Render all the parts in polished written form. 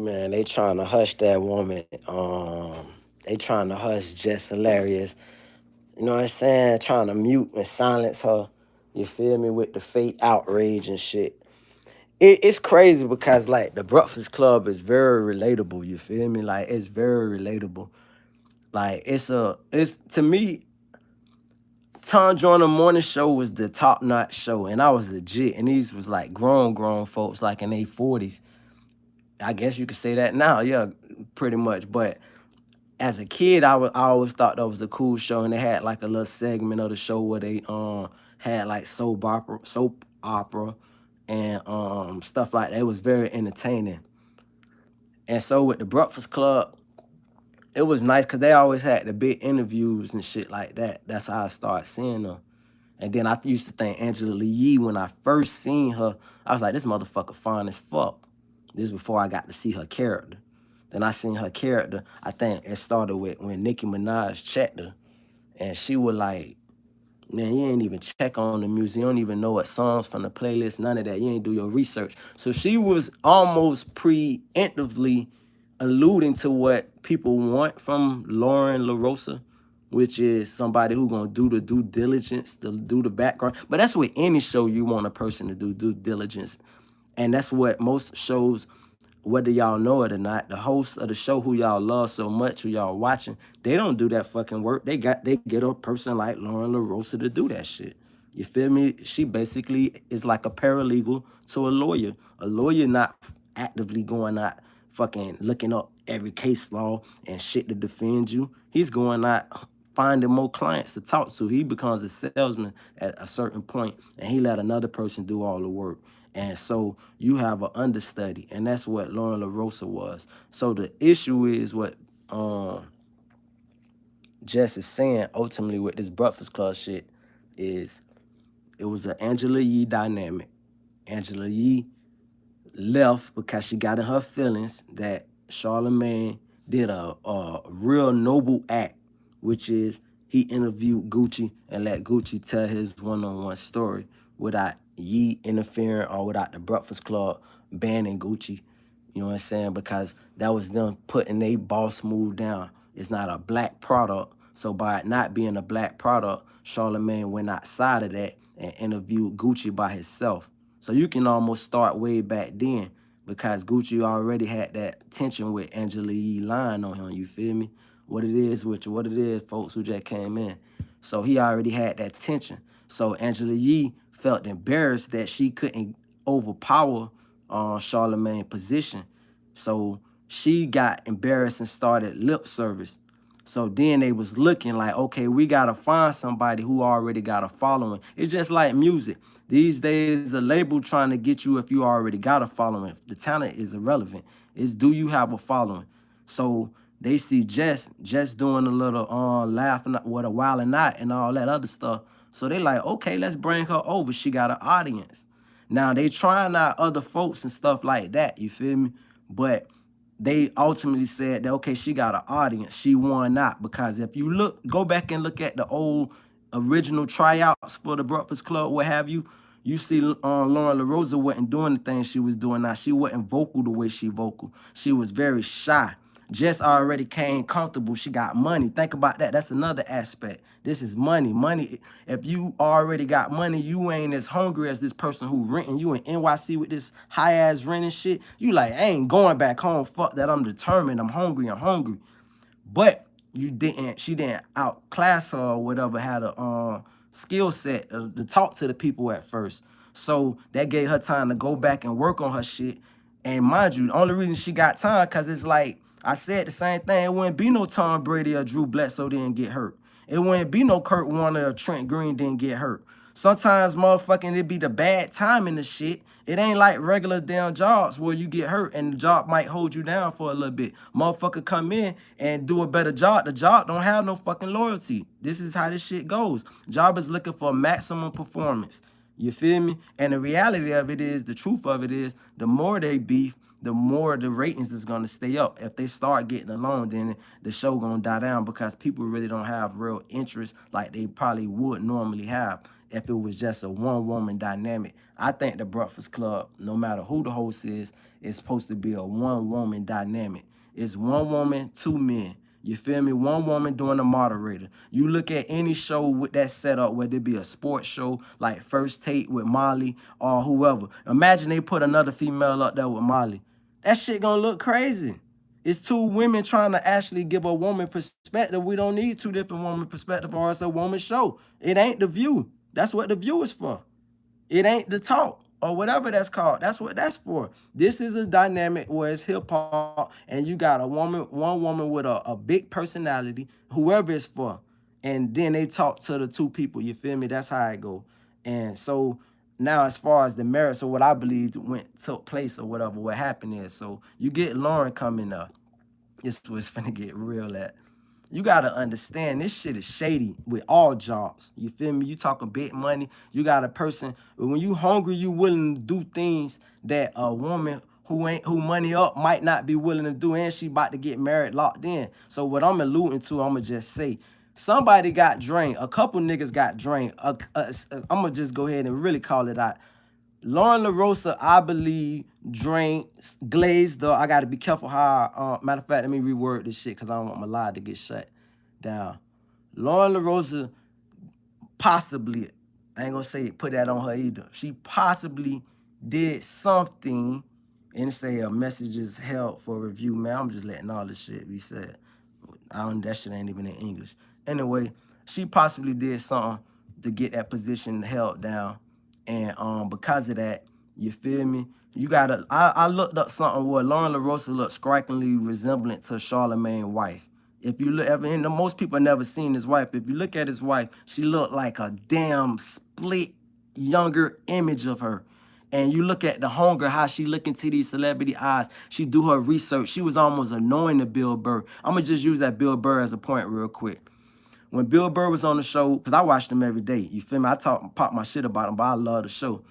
Man, they trying to hush that woman. They trying to hush Jess Hilarious. You know what I'm saying? Trying to mute and silence her. You feel me? With the fake outrage and shit. It's crazy because like the Breakfast Club is very relatable. You feel me? Like it's very relatable. Like it's to me. Tom Joyner Morning Show was the top notch show, and I was legit. And these was like grown folks, like in their 40s. I guess you could say that now, yeah, pretty much. But as a kid, I always thought that was a cool show, and they had like a little segment of the show where they had like soap opera, and stuff like that. It was very entertaining. And so with the Breakfast Club, it was nice because they always had the big interviews and shit like that. That's how I started seeing them. And then I used to think Angela Lee when I first seen her, I was like, this motherfucker fine as fuck. This is before I got to see her character. Then I seen her character. I think it started with when Nicki Minaj checked her. And she was like, man, you ain't even check on the music. You don't even know what songs from the playlist, none of that. You ain't do your research. So she was almost preemptively alluding to what people want from Lauren LaRosa, which is somebody who gonna do the due diligence, to do the background. But that's what any show you want a person to do, due diligence. And that's what most shows, whether y'all know it or not, the host of the show who y'all love so much, who y'all watching, they don't do that fucking work. They get a person like Lauren LaRosa to do that shit. You feel me? She basically is like a paralegal to a lawyer. A lawyer not actively going out fucking looking up every case law and shit to defend you. He's going out finding more clients to talk to. He becomes a salesman at a certain point, and he let another person do all the work. And so you have an understudy, and that's what Lauren LaRosa was. So the issue is what Jess is saying ultimately with this Breakfast Club shit is it was an Angela Yee dynamic. Angela Yee left because she got in her feelings that Charlemagne did a real noble act, which is he interviewed Gucci and let Gucci tell his one-on-one story without Yee interfering or without the Breakfast Club banning Gucci. You know what I'm saying? Because that was them putting their boss move down. It's not a black product. So by it not being a black product, Charlemagne went outside of that and interviewed Gucci by himself. So you can almost start way back then because Gucci already had that tension with Angela Yee lying on him. You feel me? What it is with you, what it is, folks who just came in. So he already had that tension. So Angela Yee felt embarrassed that she couldn't overpower Charlemagne's position. So she got embarrassed and started lip service. So then they was looking like, okay, we got to find somebody who already got a following. It's just like music. These days, a label trying to get you if you already got a following. The talent is irrelevant. It's do you have a following? So they see Jess doing a little laughing with a wild and not and all that other stuff. So they like, okay, let's bring her over. She got an audience. Now they trying out other folks and stuff like that. You feel me? But they ultimately said that, okay, she got an audience. She won out because if you go back and look at the old original tryouts for the Breakfast Club, what have you, you see Lauren LaRosa wasn't doing the things she was doing now. She wasn't vocal the way she vocal. She was very shy. Jess already came comfortable. She got money. Think about that. That's another aspect. This is money. Money. If you already got money, you ain't as hungry as this person who renting you in NYC with this high-ass rent and shit. You like, I ain't going back home. Fuck that. I'm determined. I'm hungry. I'm hungry. But she didn't outclass her or whatever, had a skill set to talk to the people at first. So that gave her time to go back and work on her shit. And mind you, the only reason she got time, because it's like, I said the same thing. It wouldn't be no Tom Brady or Drew Bledsoe didn't get hurt. It wouldn't be no Kurt Warner or Trent Green didn't get hurt. Sometimes, motherfucking, it be the bad timing and shit. It ain't like regular damn jobs where you get hurt and the job might hold you down for a little bit. Motherfucker come in and do a better job. The job don't have no fucking loyalty. This is how this shit goes. Job is looking for maximum performance. You feel me? And the reality of it is, the truth of it is, the more they beef, the more the ratings is gonna stay up. If they start getting along, then the show gonna die down because people really don't have real interest like they probably would normally have if it was just a one woman dynamic. I think the Breakfast Club, no matter who the host is supposed to be a one woman dynamic. It's one woman, two men. You feel me? One woman doing the moderator. You look at any show with that setup, whether it be a sports show like First Take with Molly or whoever. Imagine they put another female up there with Molly. That shit gonna look crazy. It's two women trying to actually give a woman perspective. We don't need two different woman perspective or it's a woman show. It ain't The View. That's what The View is for. It ain't the talk or whatever that's called. That's what that's for. This is a dynamic where it's hip hop and you got a woman, one woman with a big personality, whoever it's for. And then they talk to the two people. You feel me? That's how it go. And so now as far as the merits of what I believe took place or whatever, what happened is, so you get Lauren coming up. This was finna get real at. You gotta understand this shit is shady with all jobs. You feel me? You talking big money. You got a person when you hungry, you willing to do things that a woman who money up might not be willing to do, and she about to get married, locked in. So what I'm alluding to, I'ma just say, somebody got drained. A couple niggas got drained. I'ma just go ahead and really call it out. Lauren LaRosa, I believe, drank, glazed up. I got to be careful how, matter of fact, let me reword this shit because I don't want my lie to get shut down. Lauren LaRosa possibly, I ain't going to say put that on her either. She possibly did something and say a message is held for review. Man, I'm just letting all this shit be said. That shit ain't even in English. Anyway, she possibly did something to get that position held down. And because of that, you feel me? You gotta I looked up something where Lauren LaRosa looked strikingly resemblant to Charlamagne's wife. If you look ever, and most people never seen his wife. If you look at his wife, she looked like a damn split younger image of her. And you look at the hunger, how she look into these celebrity eyes. She do her research. She was almost annoying to Bill Burr. I'm going to just use that Bill Burr as a point real quick. When Bill Burr was on the show, because I watched him every day. You feel me? I pop my shit about him, but I love the show.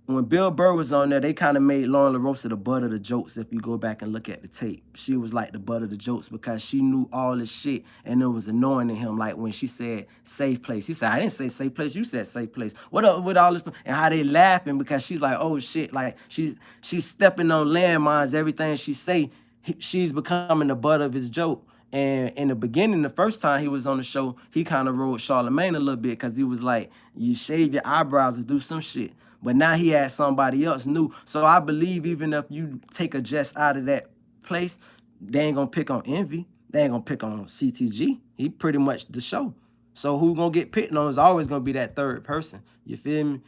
When Bill Burr was on there, they kind of made Lauren LaRosa the butt of the jokes. If you go back and look at the tape, she was like the butt of the jokes because she knew all this shit and it was annoying to him. Like when she said safe place, he said, I didn't say safe place, you said safe place. What up with all this? And how they laughing because she's like, oh shit, like she's stepping on landmines. Everything she say, she's becoming the butt of his joke. And in the beginning, the first time he was on the show, he kind of rode Charlamagne a little bit because he was like, you shave your eyebrows and do some shit. But now he had somebody else new. So I believe even if you take a Jess out of that place, they ain't going to pick on Envy. They ain't going to pick on CTG. He pretty much the show. So who going to get picked on is always going to be that third person. You feel me?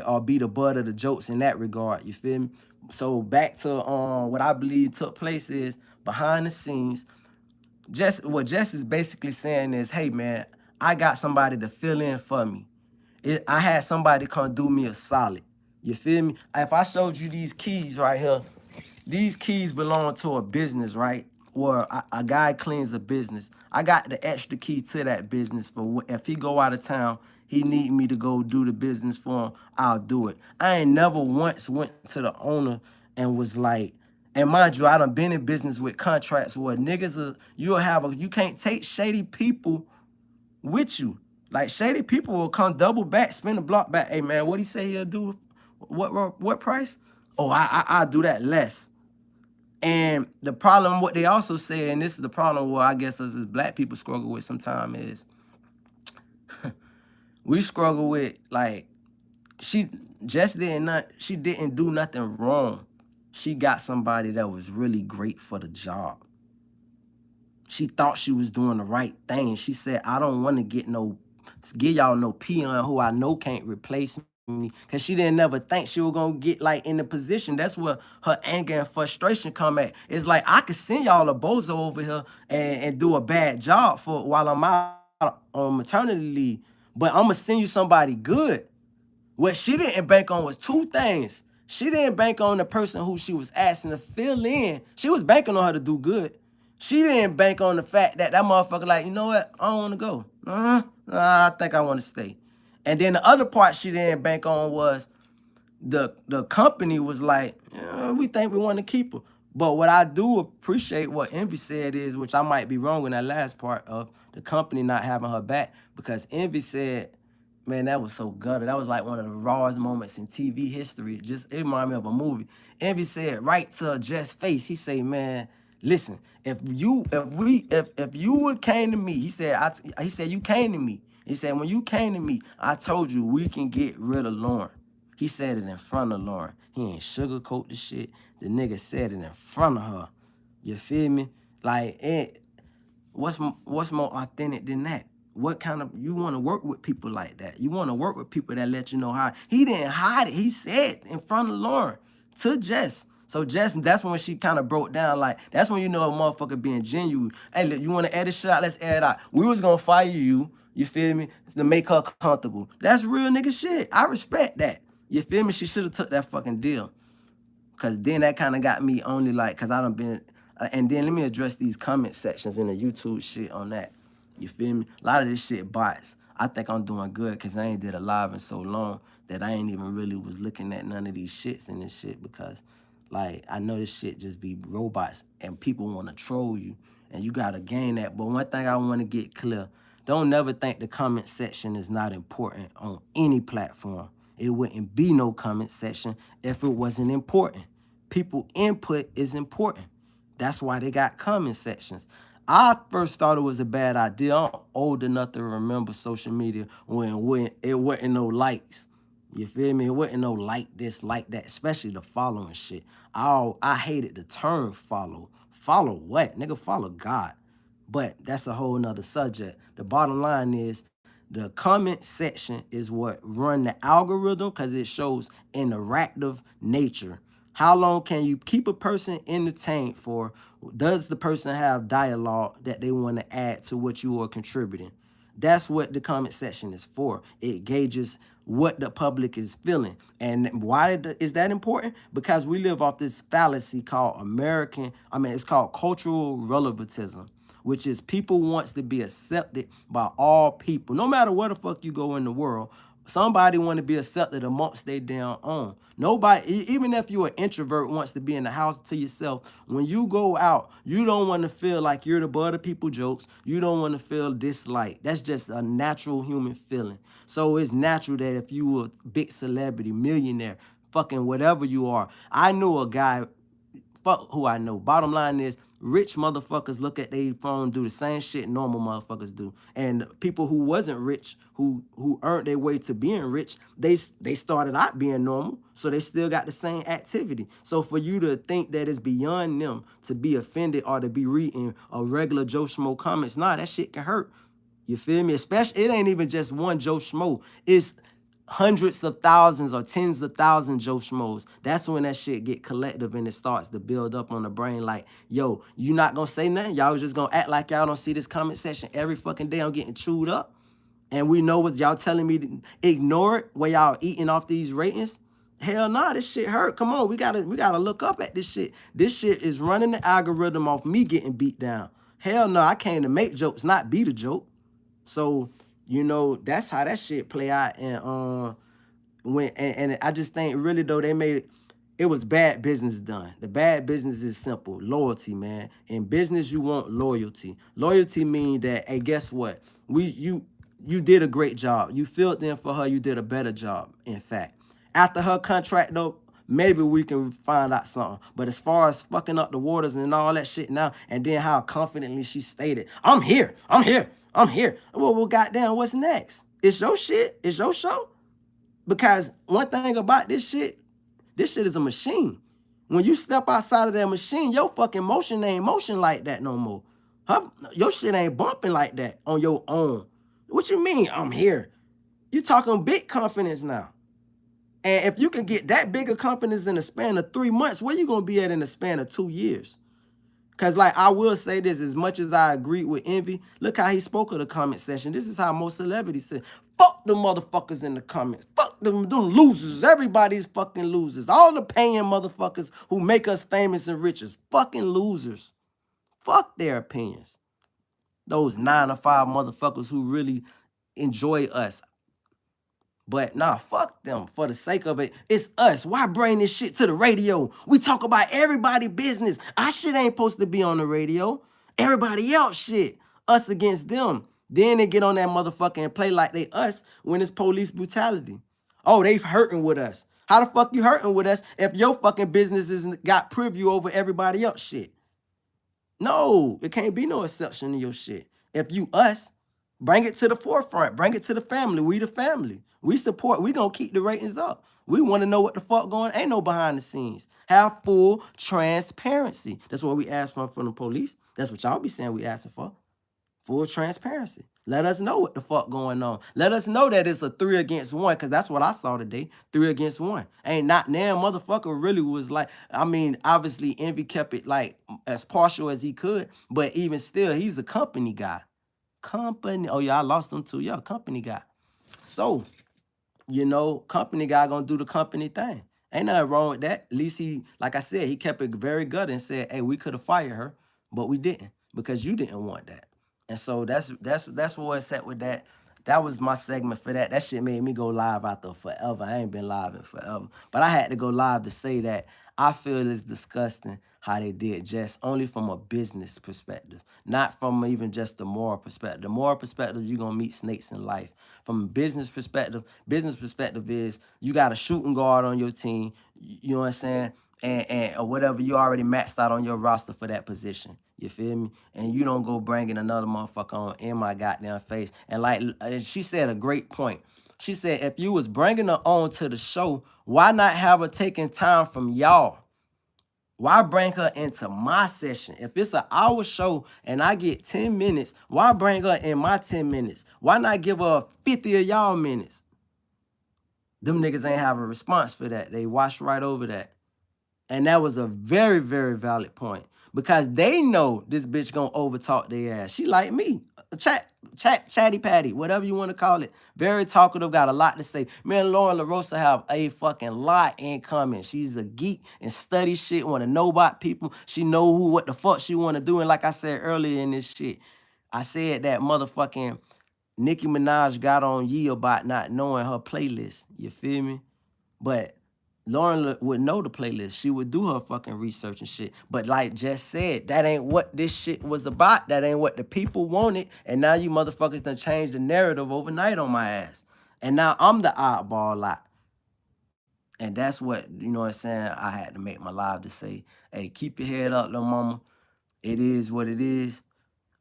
Or be the butt of the jokes in that regard. You feel me? So back to what I believe took place is behind the scenes, what Jess is basically saying is, hey, man, I got somebody to fill in for me. I had somebody come do me a solid. You feel me? If I showed you these keys right here, these keys belong to a business, right? Or a guy cleans a business. I got the extra key to that business for if he go out of town, he need me to go do the business for him, I'll do it. I ain't never once went to the owner and was like, and mind you, I done been in business with contracts where niggas, you can't take shady people with you. Like shady people will come double back, spin the block back. Hey man, what he say he'll do? What price? Oh, I'll do that less. And the problem, what they also say, and this is the problem where I guess us as black people struggle with sometimes is we struggle with like she didn't do nothing wrong. She got somebody that was really great for the job. She thought she was doing the right thing. She said, I don't want to give y'all no peon who I know can't replace me. Because she didn't never think she was going to get like in the position. That's where her anger and frustration come at. It's like, I could send y'all a bozo over here and do a bad job for while I'm out on maternity leave. But I'm going to send you somebody good. What she didn't bank on was two things. She didn't bank on the person who she was asking to fill in. She was banking on her to do good. She didn't bank on the fact that motherfucker like, you know what? I don't want to go. I think I want to stay. And then the other part she didn't bank on was the company was like, we think we want to keep her. But what I do appreciate what Envy said is, which I might be wrong in that last part of the company not having her back, because Envy said, man, that was so gutter. That was like one of the rawest moments in TV history. Just it reminded me of a movie. Envy said right to Jess' face, he say, man, listen, if you would came to me, he said you came to me. He said when you came to me, I told you we can get rid of Lauren. He said it in front of Lauren. He ain't sugarcoat the shit. The nigga said it in front of her. You feel me? Like, what's more authentic than that? What kind of, you want to work with people like that? You want to work with people that let you know how. He didn't hide it. He said in front of Lauren to Jess. So Jess, that's when she kind of broke down. Like, that's when you know a motherfucker being genuine. Hey, look, you want to edit shit out? Let's air it out. We was gonna fire you. You feel me? To make her comfortable. That's real nigga shit. I respect that. You feel me? She should have took that fucking deal. Cause then that kind of got me only like, cause I done been, and then let me address these comment sections in the YouTube shit on that. You feel me? A lot of this shit bots. I think I'm doing good cause I ain't did a live in so long that I ain't even really was looking at none of these shits in this shit because like I know this shit just be robots and people want to troll you and you gotta gain that. But one thing I want to get clear, don't never think the comment section is not important on any platform. It wouldn't be no comment section if it wasn't important. People input is important. That's why they got comment sections. I first thought it was a bad idea. I'm old enough to remember social media when it wasn't no likes. You feel me? It wasn't no like this, like that, especially the following shit. I hated the term follow. Follow what? Nigga, follow God. But that's a whole nother subject. The bottom line is the comment section is what run the algorithm because it shows interactive nature. How long can you keep a person entertained for? Does the person have dialogue that they want to add to what you are contributing? That's what the comment section is for. It gauges what the public is feeling. And why is that important? Because we live off this fallacy called it's called cultural relevantism, which is people wants to be accepted by all people. No matter where the fuck you go in the world, somebody want to be accepted amongst their damn own. Nobody, even if you're an introvert, wants to be in the house to yourself. When you go out, you don't want to feel like you're the butt of people jokes. You don't want to feel disliked. That's just a natural human feeling. So it's natural that if you were a big celebrity, millionaire, fucking whatever you are. I knew a guy, fuck who I know. Bottom line is, rich motherfuckers look at their phone, do the same shit normal motherfuckers do. And people who wasn't rich, who earned their way to being rich, they started out being normal, so they still got the same activity. So for you to think that it's beyond them to be offended or to be reading a regular Joe Schmo comments, nah, that shit can hurt. You feel me? Especially, it ain't even just one Joe Schmo. It's hundreds of thousands or tens of thousands Joe Schmoes. That's when that shit get collective and it starts to build up on the brain like, yo, you not gonna say nothing? Y'all just gonna act like y'all don't see this comment section every fucking day. I'm getting chewed up. And we know what y'all telling me to ignore it where y'all eating off these ratings. Hell nah, this shit hurt. Come on, we gotta look up at this shit. This shit is running the algorithm off me getting beat down. Hell no, I came to make jokes, not be the joke. So, that's how that shit play out. And and I just think really though they made it was bad business done. The bad business is simple. Loyalty, man. In business, you want loyalty. Loyalty means that, hey, guess what? You did a great job. You filled in for her, you did a better job, in fact. After her contract though, maybe we can find out something. But as far as fucking up the waters and all that shit now, and then how confidently she stated, I'm here, I'm here, I'm here. Well, goddamn, what's next? It's your shit. It's your show. Because one thing about this shit is a machine. When you step outside of that machine, your fucking motion ain't motion like that no more. Your shit ain't bumping like that on your own. What you mean, I'm here? You talking big confidence now. And if you can get that big of confidence in the span of 3 months, where you gonna be at in the span of 2 years? Because, like, I will say this, as much as I agree with Envy, look how he spoke of the comment section. This is how most celebrities say, fuck the motherfuckers in the comments. Fuck them losers. Everybody's fucking losers. All the paying motherfuckers who make us famous and riches. Fucking losers. Fuck their opinions. Those 9 to 5 motherfuckers who really enjoy us. But nah, fuck them for the sake of it. It's us. Why bring this shit to the radio? We talk about everybody business. Our shit ain't supposed to be on the radio. Everybody else shit. Us against them. Then they get on that motherfucker and play like they us when it's police brutality. Oh, they hurting with us. How the fuck you hurting with us if your fucking business isn't got preview over everybody else shit? No, it can't be no exception to your shit. If you us, bring it to the forefront. Bring it to the family. We the family. We support. We gonna keep the ratings up. We want to know what the fuck going. Ain't no behind the scenes. Have full transparency. That's what we ask for from the police. That's what y'all be saying we asking for. Full transparency. Let us know what the fuck going on. Let us know that it's a 3 against 1, because that's what I saw today. 3 against 1. Ain't not now, motherfucker really was like, I mean, obviously Envy kept it like as partial as he could, but even still, he's a company guy. Company. Oh yeah, I lost him too. Yeah, company guy. So, you know, company guy gonna do the company thing. Ain't nothing wrong with that. At least he, like I said, he kept it very good and said, hey, we could have fired her, but we didn't because you didn't want that. And so that's where it's at with that. That was my segment for that. That shit made me go live out there forever. I ain't been live in forever. But I had to go live to say that I feel it's disgusting how they did just only from a business perspective, not from even just the moral perspective. The moral perspective, you're gonna meet snakes in life. From a business perspective is you got a shooting guard on your team, you know what I'm saying? And or whatever, you already maxed out on your roster for that position. You feel me? And you don't go bringing another motherfucker on in my goddamn face. And like she said a great point. She said, if you was bringing her on to the show, why not have her taking time from y'all? Why bring her into my session? If it's an hour show and I get 10 minutes, why bring her in my 10 minutes? Why not give her 50 of y'all minutes? Them niggas ain't have a response for that. They washed right over that. And that was a very, very valid point because they know this bitch gonna overtalk their ass. She like me, chatty patty, whatever you want to call it. Very talkative, got a lot to say. Me and Lauren LaRosa have a fucking lot in common. She's a geek and study shit, want to know about people. She know what the fuck she want to do. And like I said earlier in this shit, I said that motherfucking Nicki Minaj got on Yee about not knowing her playlist. You feel me? But Lauren would know the playlist. She would do her fucking research and shit. But like Jess said, that ain't what this shit was about. That ain't what the people wanted. And now you motherfuckers done changed the narrative overnight on my ass. And now I'm the oddball lot. And that's what, you know what I'm saying, I had to make my live to say, hey, keep your head up, little mama. It is what it is.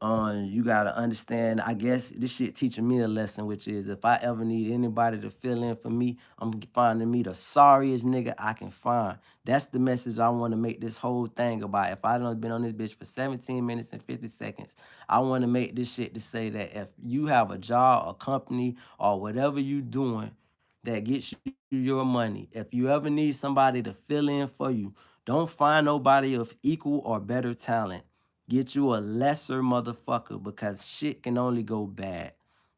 You gotta understand, I guess this shit teaching me a lesson, which is if I ever need anybody to fill in for me, I'm finding me the sorriest nigga I can find. That's the message I want to make this whole thing about. If I done been on this bitch for 17 minutes and 50 seconds, I want to make this shit to say that if you have a job, a company, or whatever you doing that gets you your money, if you ever need somebody to fill in for you, don't find nobody of equal or better talent. Get you a lesser motherfucker because shit can only go bad.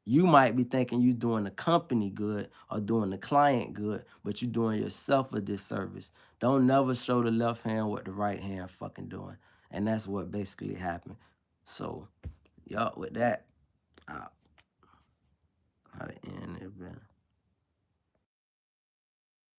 You might be thinking you doing the company good or doing the client good, but you doing yourself a disservice. Don't never show the left hand what the right hand fucking doing. And that's what basically happened. So, y'all, with that,